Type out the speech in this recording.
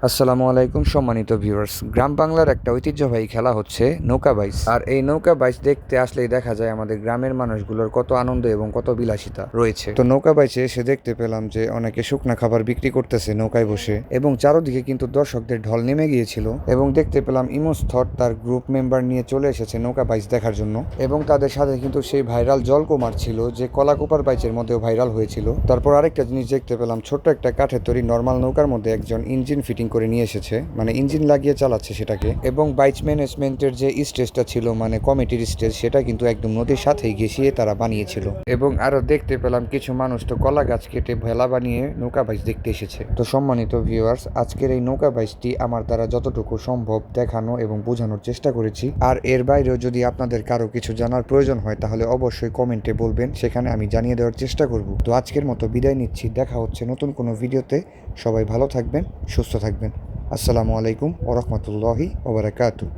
আসসালামু আলাইকুম সম্মানিত ভিউয়ার্স। গ্রাম বাংলার একটা ঐতিহ্যবাহী খেলা হচ্ছে নৌকা বাইচ। আর এই নৌকা বাইচ দেখতে আসলেই দেখা যায় আমাদের গ্রামের মানুষগুলোর কত আনন্দ এবং কত বিলাসিতা রয়েছে। তো নৌকা বাইচে এসে দেখতে পেলাম যে অনেকে শুকনা খাবার বিক্রি করতেছে নৌকায় বসে, এবং চারদিকে কিন্তু দর্শকদের ঢল নেমে গিয়েছিল। এবং দেখতে পেলাম ইমোস থট তার গ্রুপ মেম্বার নিয়ে চলে এসেছে নৌকা বাইচ দেখার জন্য, এবং তাদের সাথে কিন্তু সেই ভাইরাল জলকুমার ছিল যে কলাকুপার বাইচের মধ্যেও ভাইরাল হয়েছিল। তারপর আরেকটা জিনিস দেখতে পেলাম, ছোট্ট একটা কাঠের তৈরি নর্মাল নৌকার মধ্যে একজন ইঞ্জিন ফিটিং করে নিয়ে এসেছে, মানে ইঞ্জিন লাগিয়ে চালাচ্ছে সেটাকে। এবং বাইচ ম্যানেজমেন্টের যে স্টেজটা ছিল, মানে কমিটির স্টেজ, সেটা কিন্তু একদম নদীর সাথেই ঘেঁষিয়ে তারা বানিয়েছিল। এবং আরো দেখতে পেলাম কিছু মানুষ তো কলা গাছ কেটে ভেলা বানিয়ে নৌকা বাইচ দেখতে এসেছে। তো সম্মানিত ভিউয়ার্স, আজকের এই নৌকা বাইচটি আমার দ্বারা যতটুকু সম্ভব দেখানো এবং বোঝানোর চেষ্টা করেছি। আর এর বাইরেও যদি আপনাদের কারো কিছু জানার প্রয়োজন হয় তাহলে অবশ্যই কমেন্টে বলবেন, সেখানে আমি জানিয়ে দেওয়ার চেষ্টা করব। তো আজকের মতো বিদায় নিচ্ছি, দেখা হচ্ছে নতুন কোনো ভিডিওতে। সবাই ভালো থাকবেন, সুস্থ থাকবেন। আসসালামু আলাইকুম ওয়া রাহমাতুল্লাহি ওয়া বারাকাতুহু।